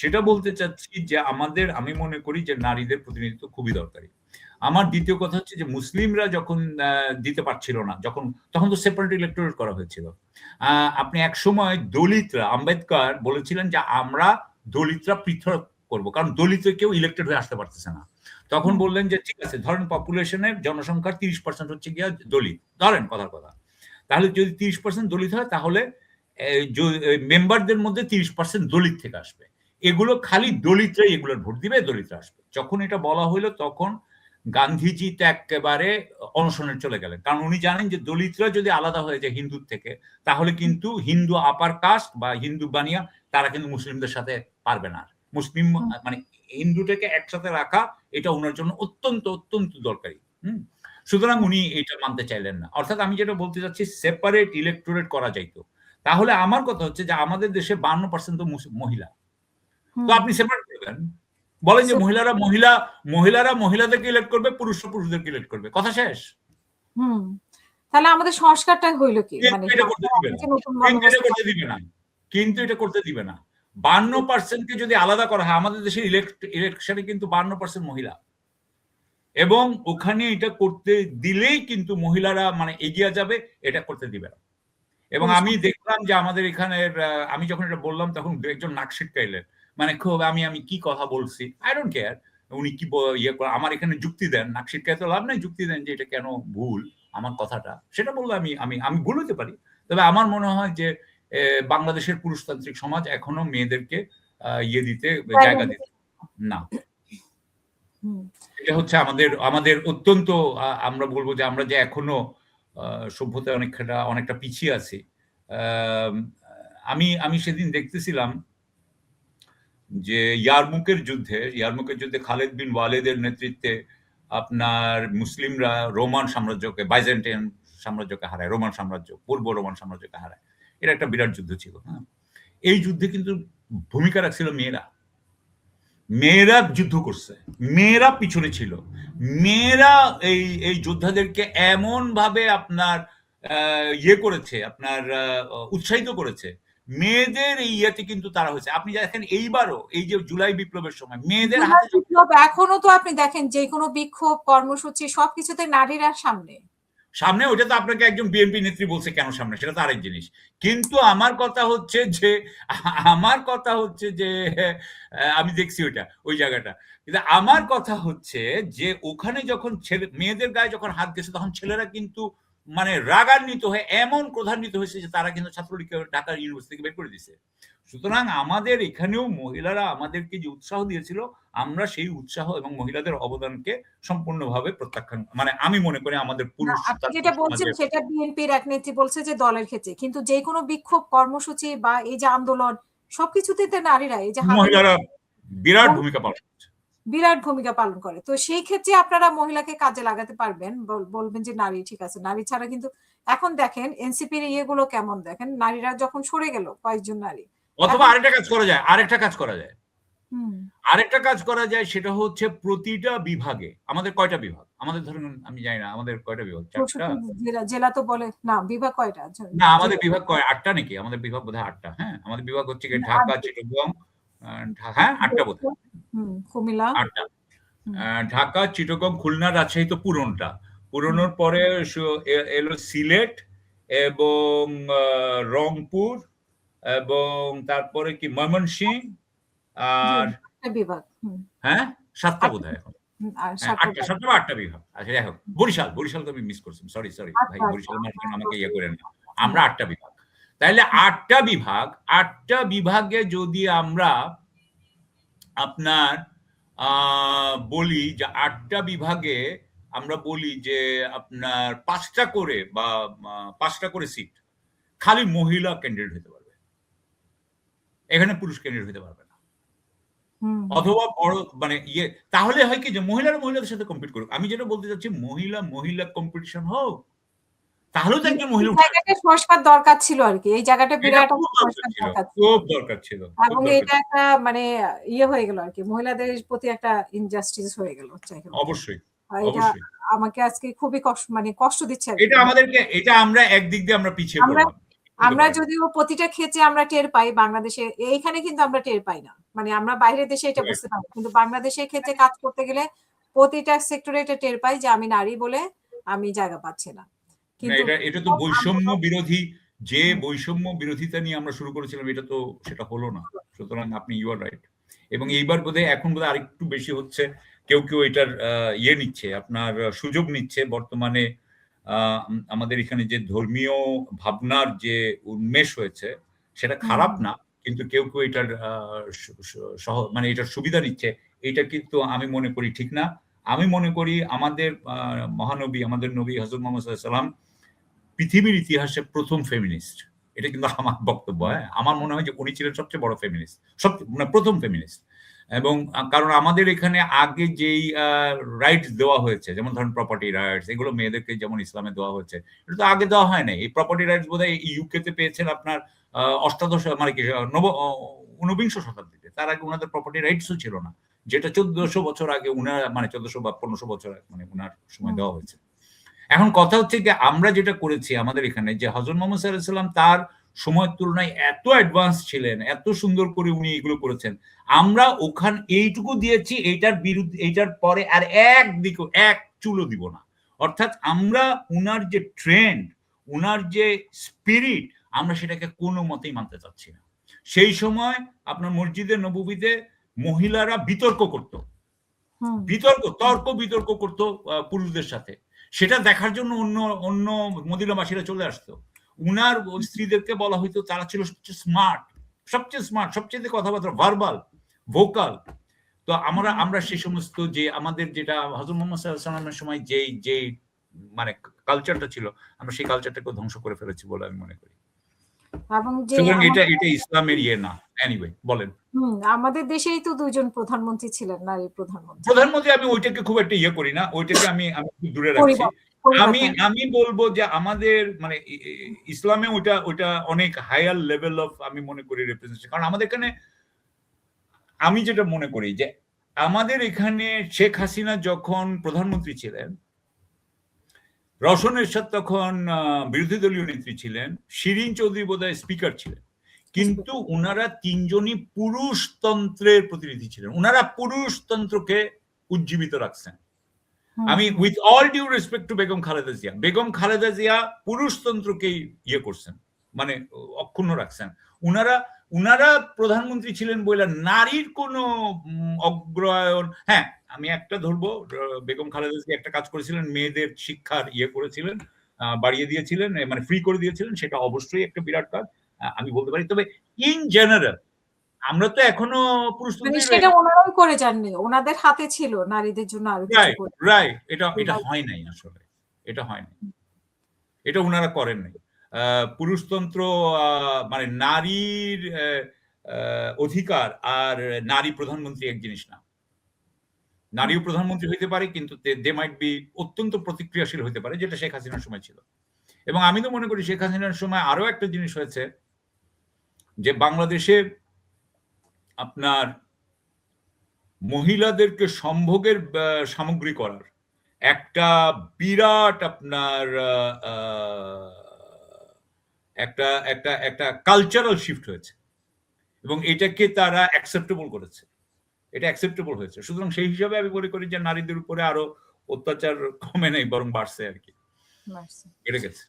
সেটা বলতে চাচ্ছি যে আমি মনে করি যে নারীদের প্রতিনিধিত্ব খুবই দরকারি। আমার দ্বিতীয় কথা হচ্ছে যে মুসলিমরা যখন দিতে পারছিল না, তখন তো সেপারেট ইলেক্টোরেট করা হয়েছিল। আপনি একসময় দলিতরা, আম্বেদকর বলেছিলেন যে আমরা দলিতরা পৃথক করব, কারণ দলিত কেউ ইলেক্টেড হয়ে আসতে পারতেছে না। তখন বললেন যে ঠিক আছে, ধরেন পপুলেশনের জনসংখ্যার 30% হচ্ছে গিয়া দলিত, ধরেন কথার কথা। তাহলে যদি 30% দলিত হয়, তাহলে মেম্বারদের মধ্যে 30% দলিত থেকে আসবে। এগুলো খালি দলিতরাই এগুলোর ভোট দিবে, দলিতরা আসবে। যখন এটা বলা হইলো, তখন গান্ধীজি তো একেবারে অনশনে চলে গেলেন, কারণ উনি জানেন যে দলিতরা যদি আলাদা হয়ে যায় হিন্দুর থেকে, তাহলে কিন্তু হিন্দু আপার কাস্ট বা হিন্দু বানিয়া তারা কিন্তু মুসলিমদের সাথে পারবে না। মুসলিম মানে হিন্দুটাকে একসাথে রাখা, এটা ওনার জন্য অত্যন্ত অত্যন্ত দরকারি। সুতরাং উনি এটা মানতে চাইলেন না। অর্থাৎ আমি যেটা বলতে চাচ্ছি, সেপারেট ইলেক্টোরেট করা যাইতো। তাহলে আমার কথা হচ্ছে যে আমাদের দেশে 52% তো মহিলা। তো আপনি সেপারেট করবেন, বলেন যে মহিলারা মহিলাদেরকে ইলেক্ট করবে, পুরুষরা পুরুষদেরকে ইলেক্ট করবে, কথা শেষ। তাহলে আমাদের সংস্কারটা হইল কি? মানে এটা করতে দিবে না, কিন্তু এটা করতে দিবে না। 52% কে যদি আলাদা করা হয়, আমাদের দেশের ইলেকশনে কিন্তু 52% মহিলা, এবং ওখানে এটা করতে দিলেই কিন্তু মহিলারা মানে এগিয়ে যাবে, এটা করতে দিবে না। এবং আমি দেখলাম যে আমাদের এখানের, আমি যখন এটা বললাম তখন একজন নাক ছিটকাইলেন, মানে খুব আমি কি কথা বলছি, আই ডোন্ট কেয়ার উনি কি ইয়ে করে, আমার এখানে যুক্তি দেন, নাক ছিটকাইতে লাভ নাই, যুক্তি দেন যে এটা কেন ভুল আমার কথাটা, সেটা বললে আমি ভুল হতে পারি। তবে আমার মনে হয় যে বাংলাদেশের পুরুষতান্ত্রিক সমাজ এখনো মেয়েদেরকে ইয়ে দিতে, জায়গা দিতে না। এটা হচ্ছে আমাদের অত্যন্ত, আমরা বলবো যে আমরা যে এখনো সভ্যতায় অনেকটা পিছিয়ে আছি। আমি সেদিন দেখতেছিলাম যে ইয়ারমুকের যুদ্ধে খালেদ বিন ওয়ালিদের নেতৃত্বে আপনার মুসলিমরা রোমান সাম্রাজ্যকে, বাইজেন্টাইন সাম্রাজ্যকে হারায়, পূর্ব রোমান সাম্রাজ্যকে হারায়। এটা একটা বিরাট যুদ্ধ ছিল। এই যুদ্ধে কিন্তু ভূমিকা রাখছিল মেয়েরা যুদ্ধ করছে, মেয়েরা পিছনে ছিল, মেয়েরা এই যোদ্ধাদেরকে এমন ভাবে আপনার ইয়ে করেছে, আপনার উৎসাহিত করেছে। মেয়েদের এই ইয়েতে কিন্তু তারা হয়েছে। আপনি দেখেন এইবারও এই যে জুলাই বিপ্লবের সময় মেয়েদের হাতে, এখনো তো আপনি দেখেন যে কোনো বিক্ষোভ কর্মসূচি সবকিছুতে নারীরা সামনে, ওইটা তো আপনাকে একজন বিএনপি নেত্রী বলছে কেন সামনে, সেটা তো আরেক জিনিস। কিন্তু আমার কথা হচ্ছে যে আমি দেখছি ওই জায়গাটা, কিন্তু আমার কথা হচ্ছে যে ওখানে যখন মেয়েদের গায়ে যখন হাত গেছে, তখন ছেলেরা কিন্তু মানে রাগান্বিত হয়ে এমন ক্রোধান্বিত হয়েছে যে তারা কিন্তু ছাত্রলীগকে ঢাকা ইউনিভার্সিটি থেকে বের করে দিয়েছে। সুতরাং আমাদের এখানেও মহিলারা আমাদেরকে যে উৎসাহ দিয়েছিল, আমরা সেই উৎসাহ এবং মহিলাদের অবদানকে সম্পূর্ণভাবে প্রত্যাখ্যান, মানে আমি মনে করি আমাদের পুরুষ, যেটা বলছেন সেটা বিএনপির এক নেত্রী বলছে যে দলের ক্ষেত্রে, কিন্তু যে কোনো বিক্ষোভ কর্মসূচি বা এই যে আন্দোলন সবকিছুতে নারীরা, এই যে মহিলারা বিরাট ভূমিকা পালন করে। তো সেই ক্ষেত্রে আপনারা মহিলাকে কাজে লাগাতে পারবেন, বলবেন যে নারী ঠিক আছে, নারী ছাড়া কিন্তু এখন দেখেন এনসিপির ইয়েগুলো কেমন, দেখেন নারীরা যখন সরে গেল কয়েকজন নারী, অথবা আরেকটা কাজ করা যায়, সেটা হচ্ছে প্রতিটা বিভাগে, আমাদের কয়টা বিভাগ, আমাদের ধরুন আমি জানি না আমাদের কয়টা বিভাগ, 4টা জেলা তো বলে না, বিভাগ কয়টা, না আমাদের বিভাগ 8টা নাকি, আমাদের বিভাগ বোধহয় 8টা। হ্যাঁ, আমাদের বিভাগ হচ্ছে ঢাকা, চিটাগং, হ্যাঁ 8টা বোধহয়, কুমিল্লা, 8টা, ঢাকা, চিটাগং, খুলনা, রাজশাহী তো পুরনোর পরে এলো সিলেট এবং রংপুর, এবং তারপরে কি ময়মনসিংহ, আর হ্যাঁ 7টা বোধহয় এখন, 8টা বিভাগ। আচ্ছা যাই হোক, বরিশালকে আমি মিস করছি, সরি ভাই, বরিশাল আমাকে ইয়ে করে না, আমরা 8টা বিভাগ। তাহলে 8টা বিভাগে যদি আমরা আপনার বলি যে 8টা বিভাগে আমরা বলি যে আপনার 5টা করে সিট খালি মহিলা ক্যান্ডিডেট হতে পারবে, এখানে পুরুষ ক্যান্ডিডেট হতে পারবে না। অথবা বড় মানে ইয়ে, তাহলে হয় কি যে মহিলাদের সাথে কম্পিট করুক। আমি যেটা বলতে চাচ্ছি, মহিলা কম্পিটিশন হোক, তাহলে তো একজন মহিলা সংস্কার দরকার ছিল আর কি, এই জায়গাটা বিরাট খুব দরকার ছিল, এবং এটা একটা মানে ইয়ে হয়ে গেল আর কি, মহিলাদের প্রতি একটা ইনজাস্টিস হয়ে গেল। অবশ্যই আমাকে আজকে খুবই কষ্ট দিচ্ছে। এটা আমরা একদিক দিয়ে আমরা পিছিয়ে পড়লাম। আমরা যদিও প্রতিটা ক্ষেত্রে আমরা টের পাই বাংলাদেশে, এইখানে কিন্তু আমরা টের পাই না। মানে আমরা বাইরের দেশে এটা বুঝতে পারি, কিন্তু বাংলাদেশের ক্ষেত্রে কাজ করতে গেলে প্রতিটা সেক্টরে এটা টের পাই যে আমি নারী বলে আমি জায়গা পাচ্ছি না। কিন্তু এটা তো বৈষম্য বিরোধী, যে বৈষম্য বিরোধিতা নিয়ে আমরা শুরু করেছিলাম, এটা তো সেটা হলো না। সুতরাং আপনি ইউ আর রাইট। এবং এইবার বোধহয় এখন বোধহয় আরেকটু বেশি হচ্ছে, কেউ কেউ এটার ইয়ে নিচ্ছে, আপনার সুযোগ নিচ্ছে। বর্তমানে আমাদের এখানে যে ধর্মীয় ভাবনার যে উন্মেষ হয়েছে সেটা খারাপ না, কিন্তু কেউ কেউ এটার মানে এটার সুবিধা নিচ্ছে। এটা কিন্তু আমি মনে করি ঠিক না। আমি মনে করি আমাদের মহানবী, আমাদের নবী হযরত মুহাম্মদ সাল্লাল্লাহু আলাইহি ওয়াসাল্লাম পৃথিবীর ইতিহাসে প্রথম ফেমিনিস্ট। এটা কিন্তু আমার বক্তব্য। আমার মনে হয় যে উনি ছিলেন সবচেয়ে বড় ফেমিনিস্ট, মানে প্রথম ফেমিনিস্ট। এবং কারণ আমাদের এখানে আগে যেই রাইটস দেওয়া হয়েছে, যেমন ধরেন প্রপার্টি রাইটস, এগুলো মেয়েদেরকে যেমন ইসলামে দেওয়া হয়েছে, এটা তো আগে দেওয়া হয় নাই। এই প্রপার্টি রাইটস বোধহয় ইউকে তে পেয়েছেন আপনার অষ্টাদশ, মানে কি ঊনবিংশ শতাব্দীতে। তার আগে ওনাদের প্রপার্টি রাইটসও ছিল না, যেটা 1400 বছর আগে উনার, মানে 1400 বা 1500 বছর মানে উনার সময় দেওয়া হয়েছে। এখন কথা হচ্ছে যে আমরা যেটা করেছি আমাদের এখানে, যে হযরত মুহাম্মদ সাল্লাল্লাহু আলাইহি ওয়াসাল্লাম তার সময়ের তুলনায় এত অ্যাডভান্স ছিলেন, এত সুন্দর করে উনি এগুলো করেছেন। আমরা ওখানে এইটুকু দিয়েছি, এইটার বিরুদ্ধে, এইটার পরে আর এক চুলও দিব না। অর্থাৎ আমরা উনার যে ট্রেন্ড, উনার যে স্পিরিট, আমরা সেটাকে কোনো মতেই মানতে চাচ্ছি না। সেই সময় আপনার মসজিদে নববীতে মহিলারা বিতর্ক করত, তর্ক বিতর্ক করত পুরুষদের সাথে। সেটা দেখার জন্য অন্য মদিনাবাসীরা চলে আসতো। উনার স্ত্রীদেরকে বলা হইতো তারা ছিল সবচেয়ে স্মার্ট, সবচেয়ে কথাবার্তা ভার্বাল, ভোকাল। তো আমরা সেই সমস্ত যে আমাদের যেটা হযরত মুহাম্মদ সাল্লাল্লাহু আলাইহি ওয়াসাল্লামের সময় যেই মানে কালচারটা ছিল, আমরা সেই কালচারটাকে ধ্বংস করে ফেলেছি বলে আমি মনে করি। এবং যে এটা ইসলামের ইয়ে না। এনিওয়ে বলেন। আমাদের দেশেই তো দুইজন প্রধানমন্ত্রী ছিলেন, নারী প্রধানমন্ত্রী। আমি ওইটাকে খুব একটা ইয়ে করি না, ওইটাকে আমি খুব দূরে রাখছি। আমি বলবো যে আমাদের মানে ইসলামে ওইটা অনেক হায়ার লেভেল অফ, আমি মনে করি, রিপ্রেজেন্টেশন। কারণ আমাদের এখানে, আমি যেটা মনে করি যে আমাদের এখানে শেখ হাসিনা যখন প্রধানমন্ত্রী ছিলেন, রওশন এরশাদ তখন বিরোধী দলীয় নেত্রী ছিলেন, শিরিন চৌধুরী বোধহয় স্পিকার ছিলেন, কিন্তু উনারা তিনজনই পুরুষতন্ত্রের প্রতিনিধি ছিলেন। উনারা পুরুষতন্ত্রকে উজ্জীবিত রাখছেন। আমি with all due respect to Begum Khaleda Zia পুরুষতন্ত্রকেই ইয়ে করছেন, মানে অক্ষুণ্ণ রাখছেন। উনারা প্রধানমন্ত্রী ছিলেন বলে নারীর কোনো অগ্রায়ন, হ্যাঁ আমি একটা ধরবো, বেগম খালেদা জিয়া একটা কাজ করেছিলেন, মেয়েদের শিক্ষার ইয়ে করেছিলেন, বাড়িয়ে দিয়েছিলেন, মানে ফ্রি করে দিয়েছিলেন, সেটা অবশ্যই একটা বিরাট কাজ আমি বলতে পারি। তবে ইন জেনারেল আমরা তো এখনো পুরুষতন্ত্রী, সেটা ওনারাই করে যাননি, ওনাদের হাতে ছিল নারীদের জন্য আরো কিছু করতে। রাইট, এটা হয় নাই, আসলে এটা হয় নাই, এটা ওনারা করেন নাই। পুরুষতন্ত্র মানে নারীর অধিকার আর নারী প্রধানমন্ত্রী এক জিনিস না। নারীও প্রধানমন্ত্রী হইতে পারে, কিন্তু দে মাইট বি অত্যন্ত প্রতিক্রিয়াশীল হইতে পারে, যেটা শেখ হাসিনার সময় ছিল। এবং আমি তো মনে করি শেখ হাসিনার সময় আরো একটা জিনিস হয়েছে, যে বাংলাদেশে আপনার মহিলাদেরকে সম্ভোগের সামগ্রী করার একটা বিরাট আপনার একটা কালচারাল শিফট হয়েছে, এবং এটাকে তারা অ্যাকসেপ্টেবল করেছে, এটা অ্যাকসেপ্টেবল হয়েছে। সুতরাং সেই হিসাবে আমি মনে করি যে নারীদের উপরে আরো অত্যাচার কমে নাই, বরং বাড়ছে আর কি, বেড়ে গেছে।